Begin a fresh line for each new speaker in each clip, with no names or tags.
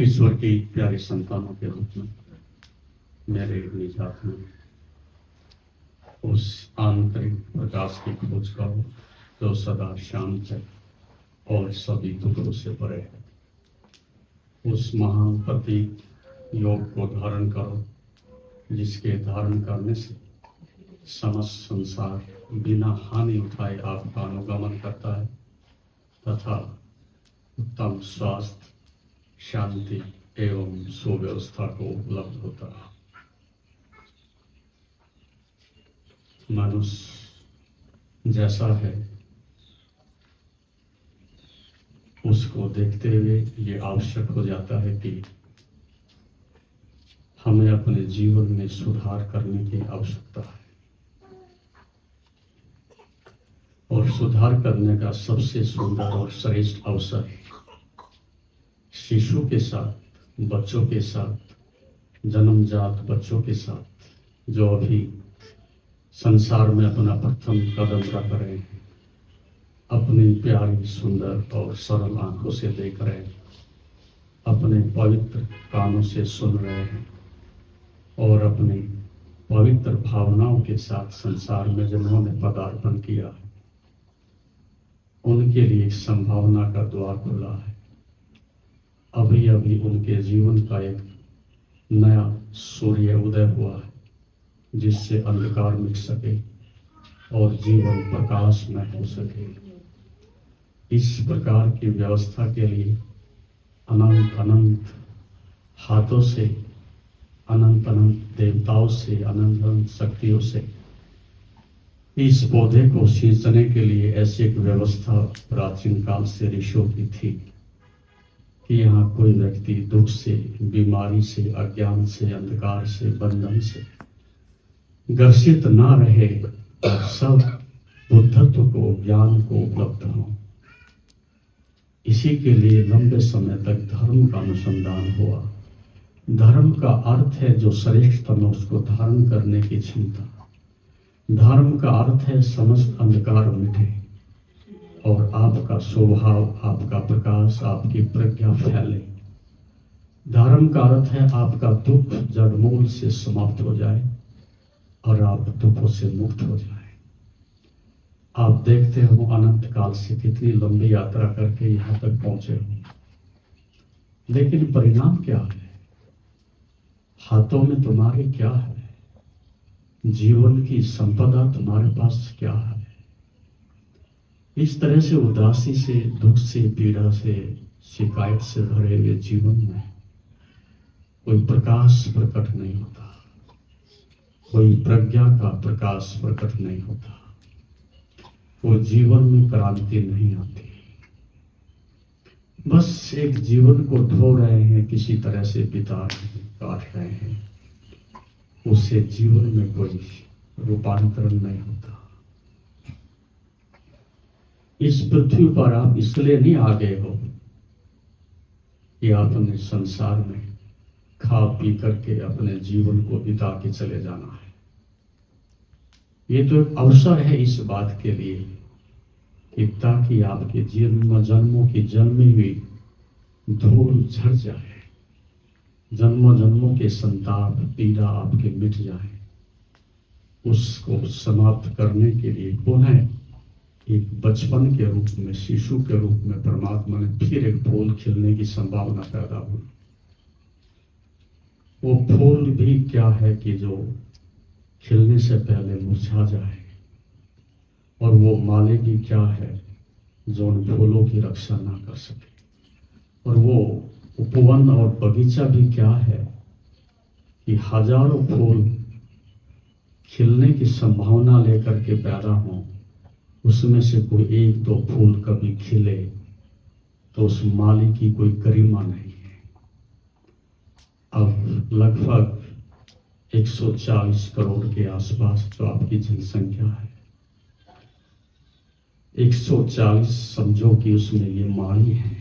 ईश्वर की प्यारे संतानों के रूप में मेरे निजात में उस आंतरिक प्रकाश की खोज करो जो सदा शांत है और सभी दुखों से परे है। उस महान प्रतीक योग को धारण करो जिसके धारण करने से समस्त संसार बिना हानि उठाए आपका अनुगमन करता है तथा उत्तम स्वास्थ्य, शांति एवं सुव्यवस्था को उपलब्ध होता है। मनुष्य जैसा है उसको देखते हुए ये आवश्यक हो जाता है कि हमें अपने जीवन में सुधार करने की आवश्यकता है और सुधार करने का सबसे सुंदर और श्रेष्ठ अवसर शिशु के साथ, बच्चों के साथ, जन्मजात बच्चों के साथ जो अभी संसार में अपना प्रथम कदम रख रहे हैं, अपनी प्यारी सुंदर और सरल आंखों से देख रहे हैं, अपने पवित्र कानों से सुन रहे हैं और अपनी पवित्र भावनाओं के साथ संसार में जिन्होंने पदार्पण किया है उनके लिए संभावना का द्वार खुला है। अभी अभी उनके जीवन का एक नया सूर्य उदय हुआ है जिससे अंधकार मिट सके और जीवन प्रकाश में हो सके। इस प्रकार की व्यवस्था के लिए अनंत अनंत हाथों से, अनंत अनंत देवताओं से, अनंत अनंत शक्तियों से इस पौधे को सींचने के लिए ऐसी एक व्यवस्था प्राचीन काल से ऋषियों की थी कि यहाँ कोई व्यक्ति दुख से, बीमारी से, अज्ञान से, अंधकार से, बंधन से ग्रसित ना रहे और सब बुद्धत्व को, ज्ञान को उपलब्ध हो। इसी के लिए लंबे समय तक धर्म का अनुसंधान हुआ। धर्म का अर्थ है जो श्रेष्ठतम उसको धारण करने की क्षमता। धर्म का अर्थ है समस्त अंधकार मिटे और आपका स्वभाव, आपका प्रकाश, आपकी प्रज्ञा फैले। धर्म का अर्थ है आपका दुख जड़मूल से समाप्त हो जाए और आप दुखों से मुक्त हो जाए। आप देखते हो अनंत काल से कितनी लंबी यात्रा करके यहाँ तक पहुंचे हो, लेकिन परिणाम क्या है? हाथों में तुम्हारे क्या है? जीवन की संपदा तुम्हारे पास क्या है? इस तरह से उदासी से, दुख से, पीड़ा से, शिकायत से भरे हुए जीवन में कोई प्रकाश प्रकट नहीं होता, कोई प्रज्ञा का प्रकाश प्रकट नहीं होता, वो जीवन में क्रांति नहीं आती। बस एक जीवन को धो रहे हैं, किसी तरह से बिता रहे हैं, काट रहे हैं, उससे जीवन में कोई रूपांतरण नहीं होता। इस पृथ्वी पर आप इसलिए नहीं आ गए हो कि आपने संसार में खा पी करके अपने जीवन को बिता के चले जाना है। ये तो एक अवसर है इस बात के लिए कि ताकि आपके जन्मों की जन्मी हुई धूल झड़ जाए, जन्मों जन्मों के संताप, पीड़ा आपके मिट जाए। उसको समाप्त करने के लिए पुनः एक बचपन के रूप में, शिशु के रूप में परमात्मा ने फिर एक फूल खिलने की संभावना पैदा हुई। वो फूल भी क्या है कि जो खिलने से पहले मुरझा जाए, और वो माली भी क्या है जो उन फूलों की रक्षा ना कर सके, और वो उपवन और बगीचा भी क्या है कि हजारों फूल खिलने की संभावना लेकर के पैदा हों, उसमें से कोई एक दो फूल कभी खिले तो उस माली की कोई गरिमा नहीं है। अब लगभग 140 करोड़ के आसपास जो आपकी जनसंख्या है, 140 समझो कि उसमें ये माली है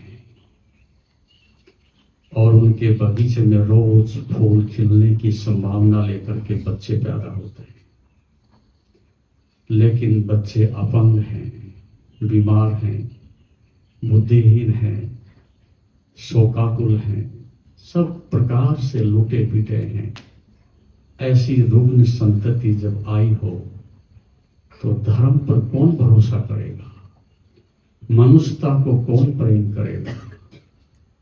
और उनके बगीचे में रोज फूल खिलने की संभावना लेकर के बच्चे पैदा होते हैं। लेकिन बच्चे अपंग हैं, बीमार हैं, बुद्धिहीन हैं, शोकाकुल हैं, सब प्रकार से लूटे पीटे हैं। ऐसी रुग्ण संतति जब आई हो तो धर्म पर कौन भरोसा करेगा, मनुष्यता को कौन प्रेम करेगा,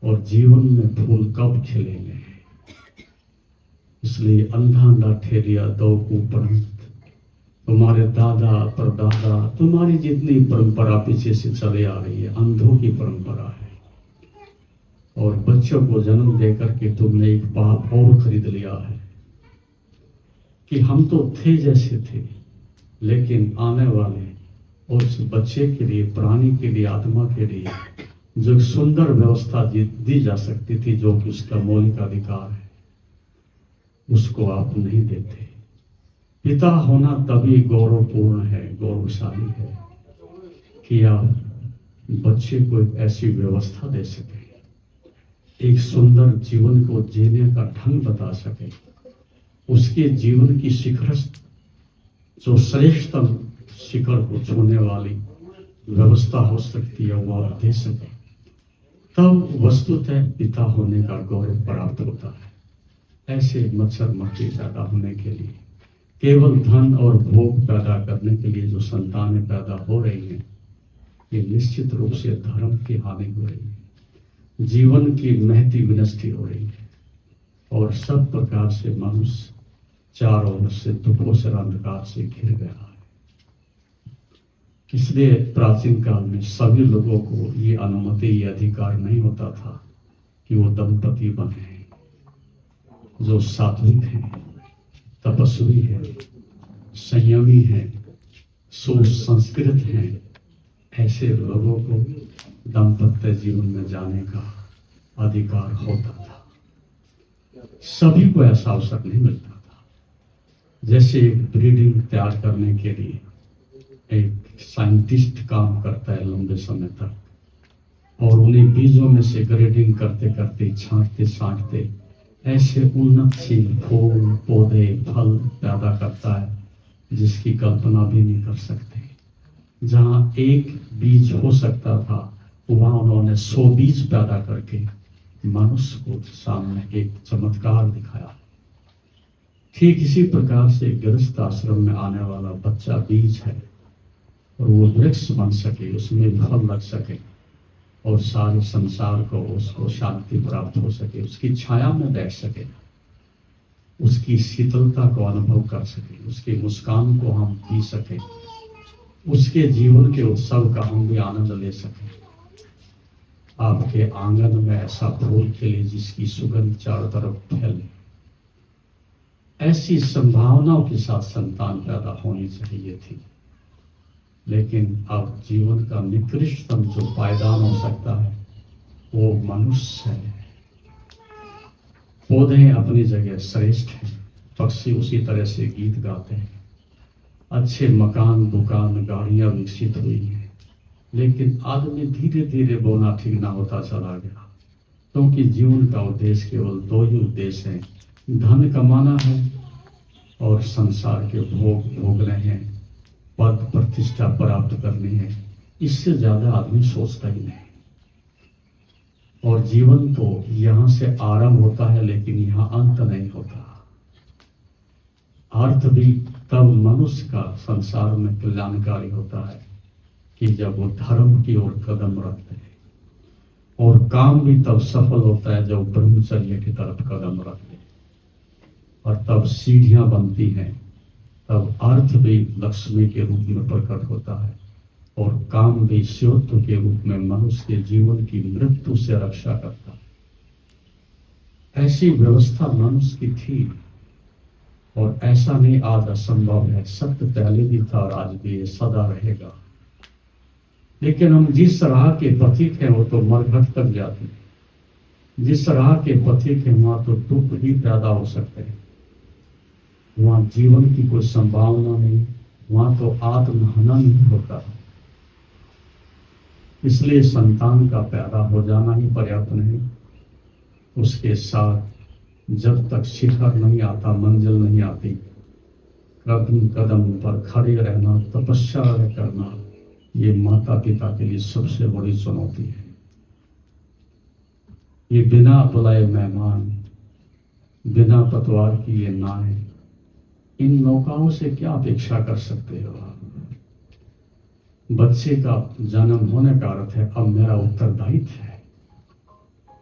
और जीवन में फूल कब खिलेंगे। इसलिए अंधा अंधा ठेरिया दो कुपरंत, तुम्हारे दादा परदादा, तुम्हारी जितनी परंपरा पीछे से चले आ रही है, अंधों की परंपरा है। और बच्चों को जन्म देकर के तुमने एक पाप और खरीद लिया है कि हम तो थे जैसे थे, लेकिन आने वाले उस बच्चे के लिए, प्राणी के लिए, आत्मा के लिए जो सुंदर व्यवस्था दी जा सकती थी, जो कि उसका मौलिक अधिकार है, उसको आप नहीं देते। पिता होना तभी गौरवपूर्ण है, गौरवशाली है कि आप बच्चे को एक ऐसी व्यवस्था दे सके, एक सुंदर जीवन को जीने का ढंग बता सके, उसके जीवन की शिखर, जो श्रेष्ठतम शिखर को छूने वाली व्यवस्था हो सकती है, वो आप दे सके। तब वस्तुतः पिता होने का गौरव प्राप्त होता है। ऐसे मच्छर मक्खी पैदा होने के लिए, केवल धन और भोग पैदा करने के लिए जो संतानें पैदा हो रही हैं, ये निश्चित रूप से धर्म की हानि हो रही है, जीवन की महती विनष्टि हो रही है, और सब प्रकार से मनुष्य चारों ओर से दुखों से, अंधकार से घिर गया है। इसलिए प्राचीन काल में सभी लोगों को ये अनुमति, ये अधिकार नहीं होता था कि वो दंपति बने। जो सात्विक है, तपस्वी है, संयमी है, सुसंस्कृत है, ऐसे लोगों को दाम्पत्य जीवन में जाने का अधिकार होता था। सभी को ऐसा अवसर नहीं मिलता था। जैसे एक ब्रीडिंग तैयार करने के लिए एक साइंटिस्ट काम करता है लंबे समय तक, और उन्हें बीजों में से ग्रेडिंग करते करते, छांटते छांटते ऐसे उन्नतशील फूल, पौधे, फल पैदा करता है जिसकी कल्पना भी नहीं कर सकते। जहां एक बीज हो सकता था, वहां उन्होंने 100 बीज पैदा करके मनुष्य को सामने एक चमत्कार दिखाया। ठीक इसी प्रकार से गृहस्थ आश्रम में आने वाला बच्चा बीज है, और वो वृक्ष बन सके, उसमें फल लग सके, और सारे संसार को, उसको शांति प्राप्त हो सके, उसकी छाया में बैठ सके, उसकी शीतलता को अनुभव कर सके, उसकी मुस्कान को हम पी सके, उसके जीवन के उत्सव का हम भी आनंद ले सके। आपके आंगन में ऐसा फूल खिले जिसकी सुगंध चारों तरफ फैले, ऐसी संभावनाओं के साथ संतान पैदा होनी चाहिए थी। लेकिन अब जीवन का निकृष्टतम जो पायदान हो सकता है वो मनुष्य है। पौधे अपनी जगह श्रेष्ठ हैं, पक्षी उसी तरह से गीत गाते हैं, अच्छे मकान, दुकान, गाड़ियां विकसित हुई हैं, लेकिन आदमी धीरे धीरे बोना ठीक ना होता चला गया, क्योंकि जीवन का उद्देश्य केवल 2 ही उद्देश्य है, धन कमाना है और संसार के भोग भोगने हैं, पद प्रतिष्ठा प्राप्त करनी है। इससे ज्यादा आदमी सोचता ही नहीं। और जीवन तो यहां से आरंभ होता है, लेकिन यहां अंत नहीं होता। अर्थ भी तब मनुष्य का संसार में कल्याणकारी होता है कि जब वो धर्म की ओर कदम रखते हैं, और काम भी तब सफल होता है जब ब्रह्मचर्य की तरफ कदम रखते हैं, और तब सीढ़ियां बनती हैं, तब अर्थ भी लक्ष्मी के रूप में प्रकट होता है, और काम भी शिवत्व के रूप में मनुष्य के जीवन की मृत्यु से रक्षा करता है। ऐसी व्यवस्था मनुष्य की थी, और ऐसा नहीं आज असंभव है। सत्य पहले भी था और आज भी सदा रहेगा। लेकिन हम जिस राह के पथिक हैं वो तो मरघट तक जाते हैं, जिस राह के पथिक हैं वहां तो दुख ही पैदा हो सकते हैं, वहां जीवन की कोई संभावना नहीं, वहां तो आत्महनन ही होता है। इसलिए संतान का पैदा हो जाना ही पर्याप्त नहीं, उसके साथ जब तक शिखर नहीं आता, मंजिल नहीं आती, कदम कदम पर खड़े रहना, तपस्या करना, ये माता पिता के लिए सबसे बड़ी चुनौती है। ये बिना बुलाए मेहमान, बिना पतवार की ये नाएं, इन नौकाओं से क्या अपेक्षा कर सकते हो आप? बच्चे का जन्म होने का अर्थ है अब मेरा उत्तरदायित्व है।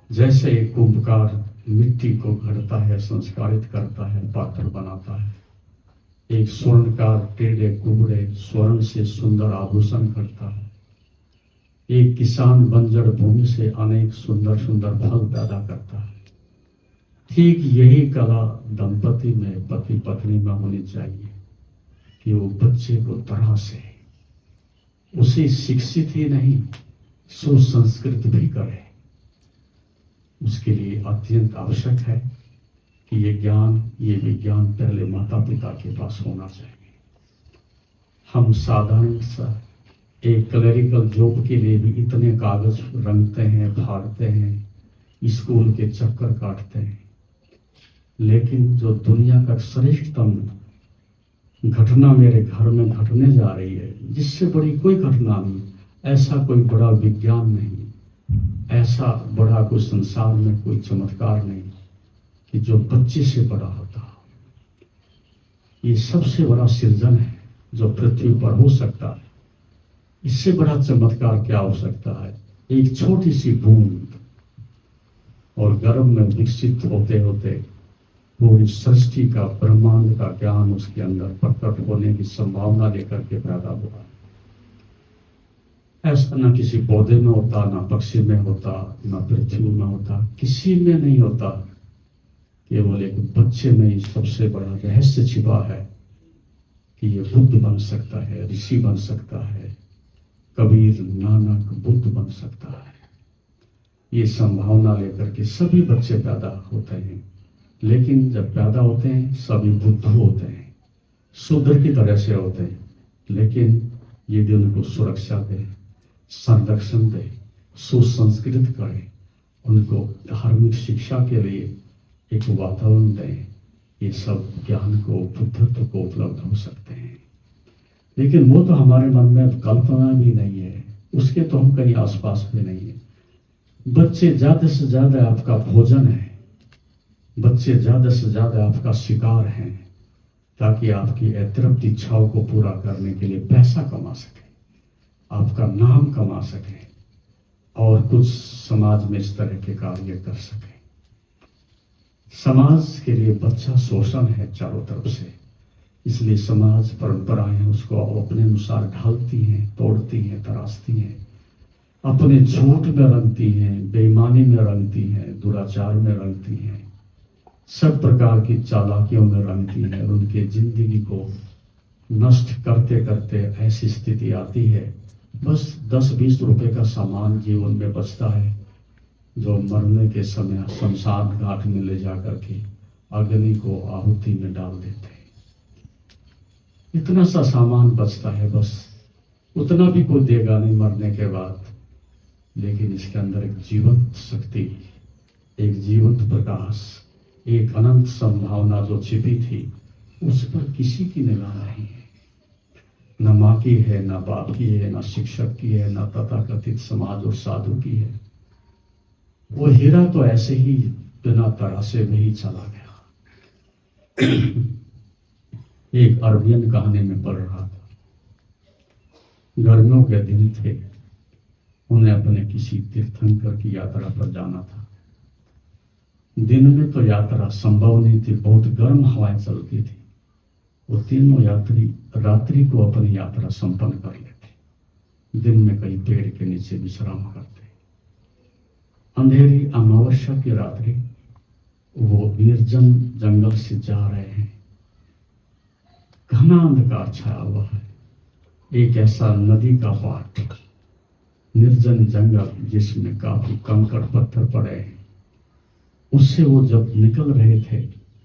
जैसे एक कुंभकार मिट्टी को घड़ता है, संस्कारित करता है, पात्र बनाता है, एक स्वर्णकार टेढ़े कुबड़े स्वर्ण से सुंदर आभूषण करता है, एक किसान बंजर भूमि से अनेक सुंदर सुंदर फल पैदा करता है। ठीक यही कला दंपति में, पति पत्नी में होनी चाहिए कि वो बच्चे को तरह से उसे शिक्षित ही नहीं सुसंस्कृत भी करे। उसके लिए अत्यंत आवश्यक है कि ये ज्ञान, ये विज्ञान पहले माता पिता के पास होना चाहिए। हम साधारण सा एक क्लरिकल जॉब के लिए भी इतने कागज रंगते हैं, फाड़ते हैं, स्कूल के चक्कर काटते हैं, लेकिन जो दुनिया का श्रेष्ठतम घटना मेरे घर में घटने जा रही है, जिससे बड़ी कोई घटना नहीं, ऐसा कोई बड़ा विज्ञान नहीं, ऐसा बड़ा कोई संसार में कोई चमत्कार नहीं कि जो बच्चे से बड़ा होता। ये सबसे बड़ा सृजन है जो पृथ्वी पर हो सकता है। इससे बड़ा चमत्कार क्या हो सकता है? एक छोटी सी बूंद, और गर्भ में विकसित होते होते पूरी सृष्टि का, ब्रह्मांड का ज्ञान उसके अंदर प्रकट होने की संभावना लेकर के पैदा हुआ। ऐसा ना किसी पौधे में होता, ना पक्षी में होता, ना पृथ्वी में होता, किसी में नहीं होता। केवल एक बच्चे में ही सबसे बड़ा रहस्य छिपा है कि ये बुद्ध बन सकता है, ऋषि बन सकता है, कबीर, नानक, बुद्ध बन सकता है। ये संभावना लेकर के सभी बच्चे पैदा होते हैं, लेकिन जब पैदा होते हैं सभी बुद्ध होते हैं, शूद्र की तरह से होते हैं, लेकिन यदि उनको सुरक्षा दे, संरक्षण दे, सुसंस्कृत करें, उनको धार्मिक शिक्षा के लिए एक वातावरण दें, ये सब ज्ञान को, बुद्धत्व को उपलब्ध हो सकते हैं। लेकिन वो तो हमारे मन में कल्पना भी नहीं है, उसके तो हम कहीं आसपास भी नहीं है। बच्चे ज्यादा से ज्यादा आपका भोजन है, बच्चे ज्यादा से ज्यादा आपका शिकार हैं, ताकि आपकी अतृप्त इच्छाओं को पूरा करने के लिए पैसा कमा सके, आपका नाम कमा सके, और कुछ समाज में इस तरह के कार्य कर सके। समाज के लिए बच्चा शोषण है चारों तरफ से, इसलिए समाज परंपराएं उसको अपने अनुसार ढालती हैं, तोड़ती हैं, तराशती हैं, अपने झूठ में रंगती हैं, बेईमानी में रंगती हैं, दुराचार में रंगती हैं, सब प्रकार की चालाकियों में रंगती हैं, और उनके जिंदगी को नष्ट करते करते ऐसी स्थिति आती है, बस 10-20 रुपए का सामान जीवन में बचता है, जो मरने के समय शमशान घाट में ले जाकर के अग्नि को आहुति में डाल देते हैं। इतना सा सामान बचता है, बस उतना भी कोई देगा नहीं मरने के बाद। लेकिन इसके अंदर एक जीवंत शक्ति, एक जीवंत प्रकाश, एक अनंत संभावना जो छिपी थी, उस पर किसी की निगाह नहीं है। न माँ की है, न बाप की है, न शिक्षक की है, न तथाकथित समाज और साधु की है। वो हीरा तो ऐसे ही बिना तराशे में ही चला गया। एक अरबियन कहानी में पढ़ रहा था, गर्मियों के दिन थे, उन्हें अपने किसी तीर्थंकर की यात्रा पर जाना था। दिन में तो यात्रा संभव नहीं थी, बहुत गर्म हवाएं चलती थी। वो तीनों यात्री रात्रि को अपनी यात्रा संपन्न कर लेते, दिन में कहीं पेड़ के नीचे विश्राम करते। अंधेरी अमावस्या की रात्रि वो निर्जन जंगल से जा रहे हैं, घना अंधकार छाया हुआ है, एक ऐसा नदी का पाट, निर्जन जंगल जिसमें काफी कंकड़ पत्थर पड़े हैं, उससे वो जब निकल रहे थे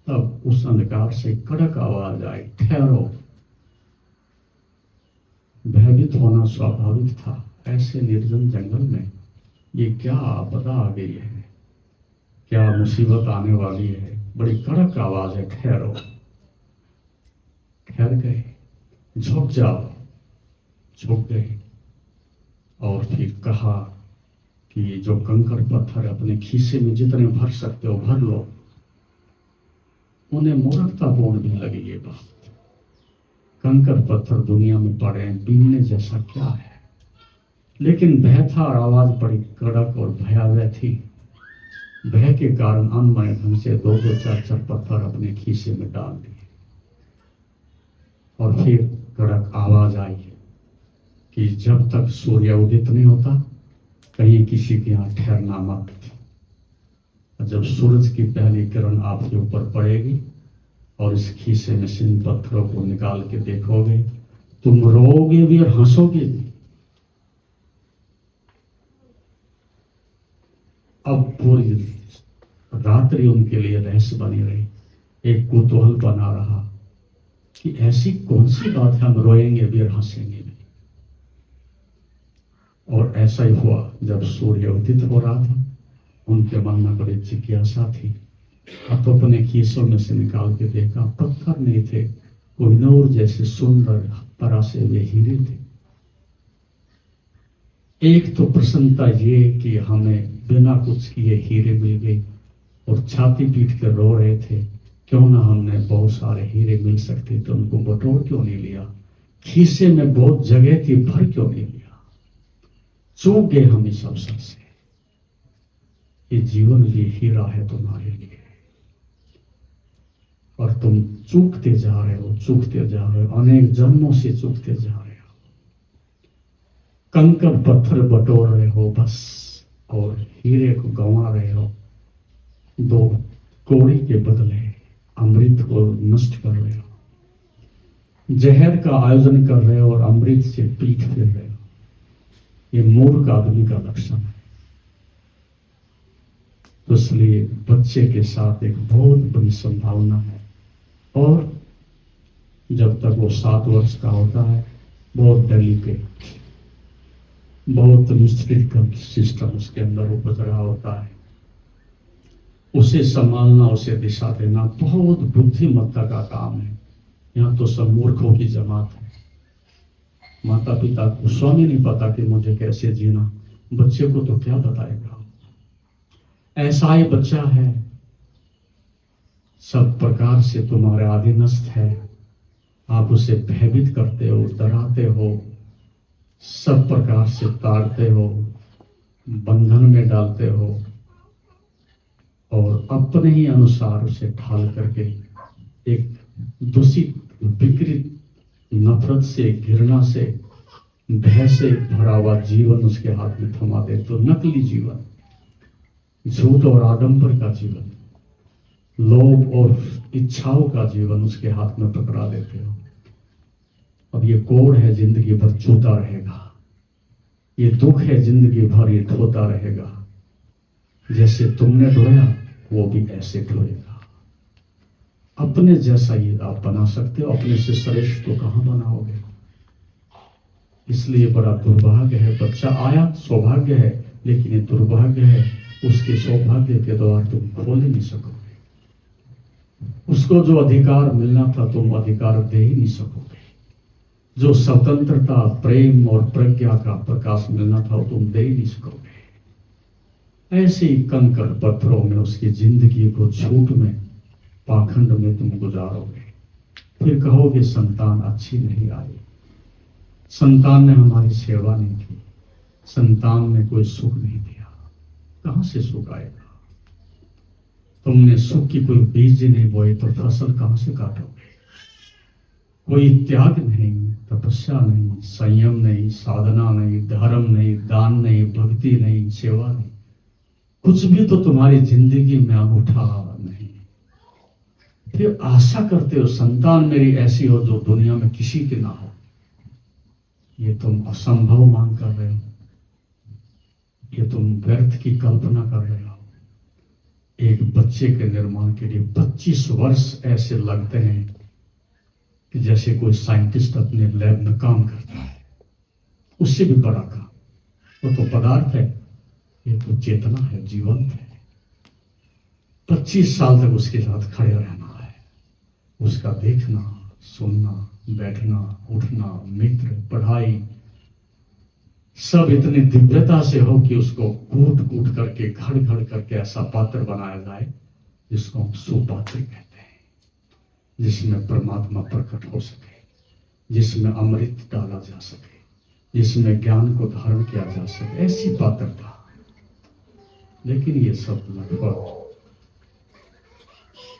तब उस अंधकार से कड़क आवाज आई, ठहरो। भयभीत होना स्वाभाविक था, ऐसे निर्जन जंगल में ये क्या आपदा आ गई है, क्या मुसीबत आने वाली है, बड़ी कड़क आवाज है, ठहरो। ठहर गए, झुक जाओ, झुक गए, और फिर कहा कि जो कंकड़ पत्थर अपने खीसे में जितने भर सकते हो भर लो, उन्हें मूर्खतापूर्ण भी लगी ये बात। कंकड़ पत्थर दुनिया में पड़े हैं, बीनने जैसा क्या है। लेकिन भय था और आवाज बड़ी कड़क और भयावह थी। भय के कारण अनमय ढंग से 2-2, 4-4 पत्थर अपने खीसे में डाल दिए। और फिर कड़क आवाज आई कि जब तक सूर्य उदित नहीं होता कहीं किसी के यहाँ ठहरना मत। जब सूरज की पहली किरण आपके ऊपर पड़ेगी और इस खीसे में से इन पत्थरों को निकाल के देखोगे, तुम रोओगे भी और हंसोगे भी। अब पूरी रात्रि उनके लिए रहस्य बनी रही, एक कुतूहल बना रहा कि ऐसी कौन सी बात है हम रोएंगे भी और हंसेंगे भी। और ऐसा ही हुआ। जब सूर्य उदित हो रहा था, उनके मन में बड़ी जिज्ञासा थी। अब तो अपने खीसों में से निकाल के देखा, पत्थर नहीं थे, कोहिनूर जैसे सुंदर तरासे हुए हीरे थे। एक तो प्रसन्नता ये कि हमें बिना कुछ किए हीरे मिल गए, और छाती पीट कर रो रहे थे, क्यों ना हमने बहुत सारे हीरे मिल सकते तो उनको बटोर क्यों नहीं लिया, खीसे में बहुत जगह थी, भर क्यों नहीं लिया। चूक गए हम इस अवसर से। ये जीवन ये हीरा है तुम्हारे लिए, और तुम चूकते जा रहे हो, चूकते जा रहे हो, अनेक जन्मों से चूकते जा रहे हो। कंकड़ पत्थर बटोर रहे हो बस, और हीरे को गंवा रहे हो। 2 कोड़ी के बदले अमृत को नष्ट कर रहे हो। जहर का आयोजन कर रहे हो और अमृत से पीठ फिर रहे हो। ये मूर्ख आदमी का लक्षण है। तो इसलिए बच्चे के साथ एक बहुत बड़ी संभावना है। और जब तक वो 7 वर्ष का होता है, बहुत डेलिकेट, बहुत मिस्ट्रिकल सिस्टम उसके अंदर उपज रहा होता है। उसे संभालना, उसे दिशा देना बहुत बुद्धिमत्ता का काम है। यहाँ तो सब मूर्खों की जमात है। माता पिता को स्वयं नहीं पता कि मुझे कैसे जीना, बच्चे को तो क्या बताएगा। ऐसा ही बच्चा है, सब प्रकार से तुम्हारे अधीनस्थ है। आप उसे भयभीत करते हो, डराते हो, सब प्रकार से ताड़ते हो, बंधन में डालते हो, और अपने ही अनुसार उसे ढाल करके एक दूषित, विकृत, नफरत से, घृणा से, भय से भरा हुआ जीवन उसके हाथ में थमा दे। तो नकली जीवन, झूठ और आडंबर का जीवन, लोभ और इच्छाओं का जीवन उसके हाथ में पकड़ा देते हो। अब ये कोड़ है, जिंदगी भर चूता रहेगा। ये दुख है, जिंदगी भर ये ढोता रहेगा। जैसे तुमने ढोया वो भी ऐसे ढोएगा। अपने जैसा ही आप बना सकते हो, अपने से श्रेष्ठ तो कहां बनाओगे। इसलिए बड़ा दुर्भाग्य है। बच्चा आया, सौभाग्य है, लेकिन ये दुर्भाग्य है, उसके सौभाग्य के द्वार तुम खोल नहीं सकोगे। उसको जो अधिकार मिलना था तुम अधिकार दे ही नहीं सकोगे। जो स्वतंत्रता, प्रेम और प्रज्ञा का प्रकाश मिलना था तुम दे ही नहीं सकोगे। ऐसे ही कंकड़ पत्थरों में उसकी जिंदगी को झूठ में, पाखंड में तुम गुजारोगे। फिर कहोगे संतान अच्छी नहीं आई, संतान ने हमारी सेवा नहीं की, संतान ने कोई सुख नहीं दिया। कहां से सुख आएगा। तुमने सुख की कोई बीज नहीं बोए तो फसल कहां से काटोगे। कोई त्याग नहीं, तपस्या नहीं, संयम नहीं, साधना नहीं, धर्म नहीं, दान नहीं, भक्ति नहीं, सेवा नहीं, कुछ भी तो तुम्हारी जिंदगी में अनूठा नहीं। फिर आशा करते हो संतान मेरी ऐसी हो जो दुनिया में किसी की ना हो। ये तुम असंभव मांग कर रहे हो, ये तुम व्यर्थ की कल्पना कर रहे हो। एक बच्चे के निर्माण के लिए 25 वर्ष ऐसे लगते हैं कि जैसे कोई साइंटिस्ट अपने लैब में काम करता है। उससे भी बड़ा काम, वो तो पदार्थ है, ये तो चेतना है, जीवंत है। 25 साल तक उसके साथ खड़े रहना है, उसका देखना, सुनना, बैठना, उठना, मित्र, पढ़ाई, सब इतनी दिव्यता से हो कि उसको कूट कूट करके घड़ घड़ करके ऐसा पात्र बनाया जाए जिसको हम सुपात्र कहते हैं, जिसमें परमात्मा प्रकट हो सके, जिसमें अमृत डाला जा सके, जिसमें ज्ञान को धारण किया जा सके, ऐसी पात्रता। लेकिन ये सब लगभग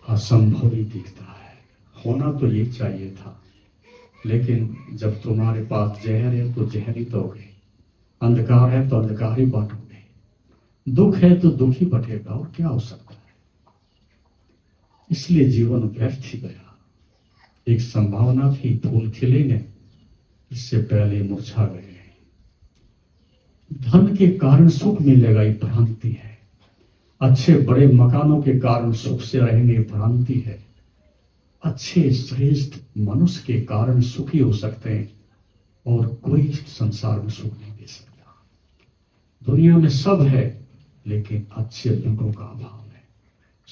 असंभव ही दिखता है। होना तो ये चाहिए था, लेकिन जब तुम्हारे पास जहर है तो जहर ही दोगे, अंधकार है तो अंधकार ही बांटोगे, दुख है तो दुख ही बटेगा, और क्या हो सकता है। इसलिए जीवन व्यर्थ ही गया। एक संभावना थी फूल खिलेंगे, इससे पहले मुरझा गए। धन के कारण सुख मिलेगा, ये भ्रांति है। अच्छे बड़े मकानों के कारण सुख से रहेंगे, भ्रांति है। अच्छे श्रेष्ठ मनुष्य के कारण सुखी हो सकते हैं, और कोई संसार में सुख नहीं दे सकता। दुनिया में सब है, लेकिन अच्छे लोगों का अभाव है,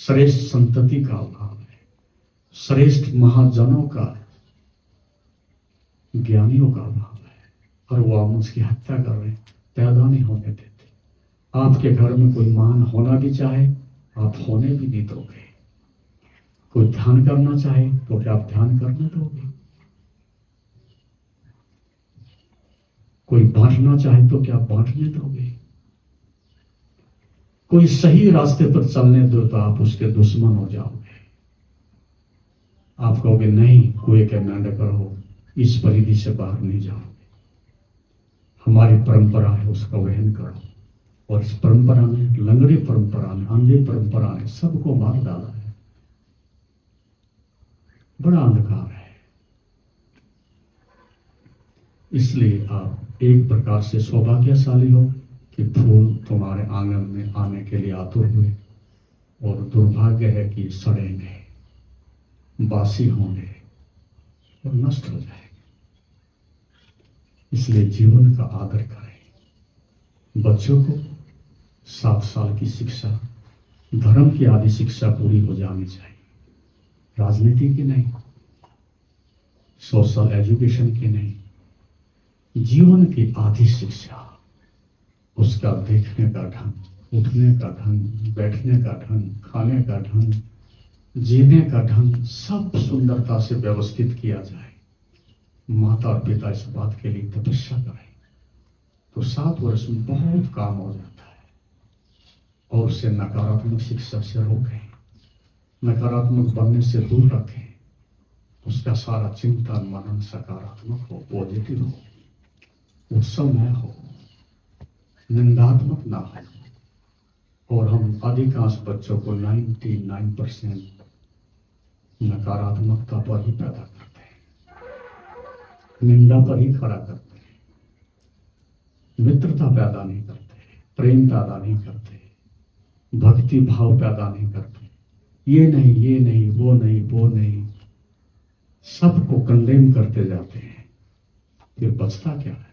श्रेष्ठ संतति का अभाव है, श्रेष्ठ महाजनों का, ज्ञानियों का अभाव है। और वो आप उसकी हत्या कर रहे हैं, पैदा नहीं होने देते। आपके घर में कोई महान होना भी चाहे, आप होने भी नहीं दोगे। कोई ध्यान करना चाहे तो क्या आप ध्यान करने दोगे? कोई बांटना चाहे तो क्या बांटने दोगे? कोई सही रास्ते पर चलने दो तो आप उसके दुश्मन हो जाओगे। आप कहोगे नहीं, कुएं के मेंढक रहो, इस परिधि से बाहर नहीं जाओगे। हमारी परंपरा है, उसका वहन करो। और इस परंपरा ने, लंगड़ी परंपरा ने, अंधी परंपरा ने सबको मार डाला है। बड़ा अंधकार है। इसलिए आप एक प्रकार से सौभाग्यशाली हो कि फूल तुम्हारे आंगन में आने के लिए आतुर हुए, और दुर्भाग्य है कि सड़ेंगे, बासी होंगे और नष्ट हो जाएंगे। इसलिए जीवन का आदर करें। बच्चों को 7 साल की शिक्षा, धर्म की आदि शिक्षा पूरी हो जानी चाहिए। राजनीति की नहीं, सोशल एजुकेशन की नहीं, जीवन की आधी शिक्षा। उसका देखने का ढंग, उठने का ढंग, बैठने का ढंग, खाने का ढंग, जीने का ढंग, सब सुंदरता से व्यवस्थित किया जाए। माता और पिता इस बात के लिए तपस्या करें तो 7 वर्ष में बहुत काम हो जाता है। और उसे नकारात्मक शिक्षा से रोकें, नकारात्मक बनने से दूर रखें। उसका सारा चिंतन मनन सकारात्मक हो, पॉजिटिव हो, उत्सवमय हो, निंदात्मक ना हो। और हम अधिकांश बच्चों को 99% नकारात्मकता पर ही पैदा करते हैं, निंदा पर ही खड़ा करते हैं, मित्रता पैदा नहीं करते, प्रेम पैदा नहीं करते, भक्ति भाव पैदा नहीं करते। ये नहीं, ये नहीं, वो नहीं, वो नहीं, सबको कंडेम करते जाते हैं। फिर बचता क्या है?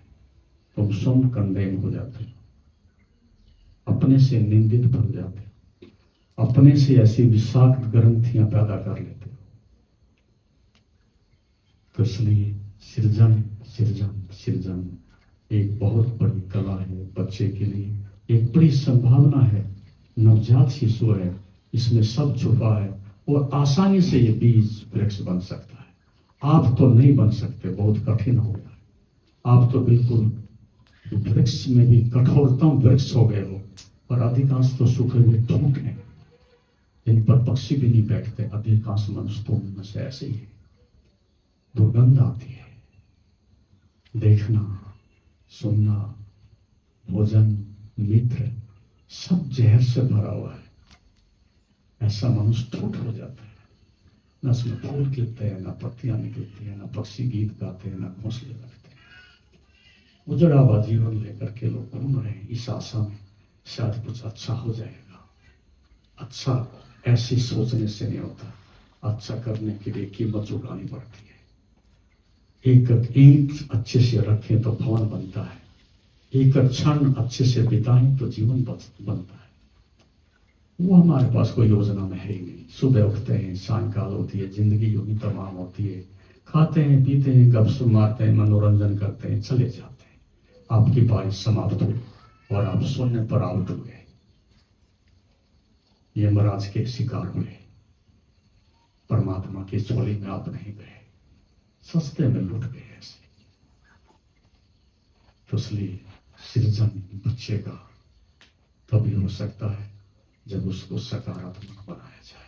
तुम स्वयं कंडेम हो जाते हो, अपने से निंदित बन जाते हो, अपने से ऐसी विषाक्त ग्रंथियां पैदा कर लेते हो। तो इसलिए सृजन सृजन सृजन एक बहुत बड़ी कला है बच्चे के लिए, एक बड़ी संभावना है। नवजात शिशु है, इसमें सब छुपा है, और आसानी से ये बीज वृक्ष बन सकता है। आप तो नहीं बन सकते, बहुत कठिन हो गया। आप तो बिल्कुल वृक्ष में भी कठोरतम वृक्ष हो गए हो, और अधिकांश तो सूखे हुए ठूंठ हैं, जिन पर पक्षी भी नहीं बैठते। अधिकांश मनुष्य तो उनमें से ऐसे ही है। दुर्गंध आती है, देखना, सुनना, भोजन, मित्र, सब जहर से भरा हुआ है। ऐसा मनुष्य ठूठ हो जाता है। न उसमें फूल खिलते हैं, न पत्तियां निकलती हैं, न पक्षी गीत गाते हैं, न घोंसले लगते हैं। उजड़ा हुआ जीवन लेकर के लोग घूम रहे हैं इस आशा में शायद कुछ अच्छा हो जाएगा। अच्छा ऐसी सोचने से नहीं होता। अच्छा करने के लिए कीमत चुकानी पड़ती है। एक ईंट अच्छे से रखें तो भवन बनता है, एक क्षण अच्छे से बिताएं तो जीवन बनता है। वो हमारे पास कोई योजना में है ही नहीं। सुबह उठते हैं, सायंकाल होती है, जिंदगी यूं ही तमाम होती है। खाते हैं, पीते हैं, गपशप मारते हैं, मनोरंजन करते हैं, चले जाते हैं। आपकी बारी समाप्त हुई और आप शून्य पर आउट हुए, यमराज के शिकार हुए। परमात्मा की झोली में आप नहीं गए, सस्ते में लुट गए ऐसे। तो इसलिए सृजन बच्चे का तभी हो सकता है जब उसको सकारात्मक बनाया जाए,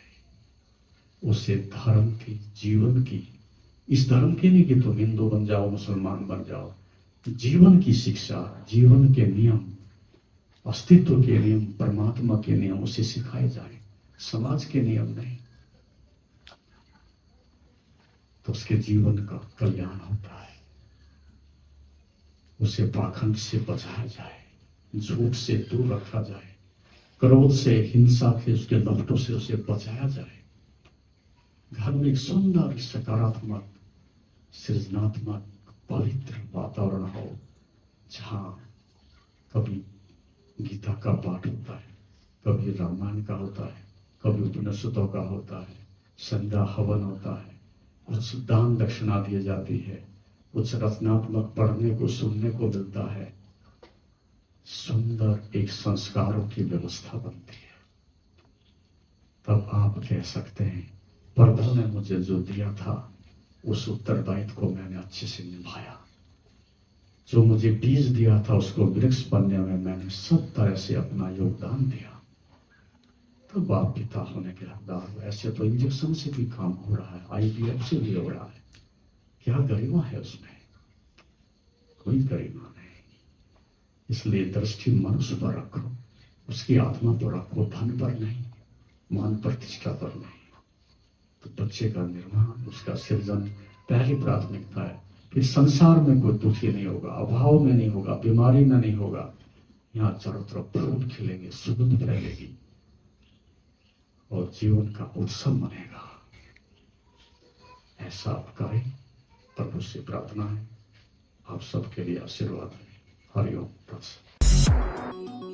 उसे धर्म की, जीवन की, इस धर्म की नहीं कि तुम हिंदू बन जाओ, मुसलमान बन जाओ, जीवन की शिक्षा, जीवन के नियम, अस्तित्व के नियम, परमात्मा के नियम उसे सिखाए जाए, समाज के नियम नहीं। तो उसके जीवन का कल्याण होता है। उसे पाखंड से बचाया जाए, झूठ से दूर रखा जाए, क्रोध से, हिंसा के, उसके लपटों से उसे बचाया जाए। घर में एक सुंदर, सकारात्मक, सृजनात्मक, पवित्र वातावरण हो, जहां कभी गीता का पाठ होता है, कभी रामायण का होता है, कभी उपनिषदों का होता है, संध्या हवन होता है, कुछ दान दक्षिणा दी जाती है, कुछ रचनात्मक पढ़ने को, सुनने को मिलता है। सुंदर एक संस्कारों की व्यवस्था बनती है। तब आप कह सकते हैं, प्रभु ने मुझे जो दिया था उस उत्तरदायित्व को मैंने अच्छे से निभाया। जो मुझे बीज दिया था उसको वृक्ष बनने में मैंने सब तरह से अपना योगदान दिया। तब आप पिता होने के हकदार हो। ऐसे तो इंजेक्शन से भी काम हो रहा है, IVF से भी हो रहा है। क्या गरिमा है उसमें? कोई गरिमा नहीं। इसलिए दृष्टि मनुष्य पर रखो, उसकी आत्मा पर रखो, धन पर नहीं, मान प्रतिष्ठा पर नहीं। तो बच्चे का निर्माण, उसका सृजन पहली प्राथमिकता है। फिर संसार में कोई दुखी नहीं होगा, अभाव में नहीं होगा, बीमारी में नहीं होगा। यहाँ चारों तरफ फूल खिलेंगे, सुगंध फैलेगी और जीवन का उत्सव बनेगा। ऐसा आप करें, प्रभु से प्रार्थना है। आप सबके लिए आशीर्वाद है। हरिओम तत्सत।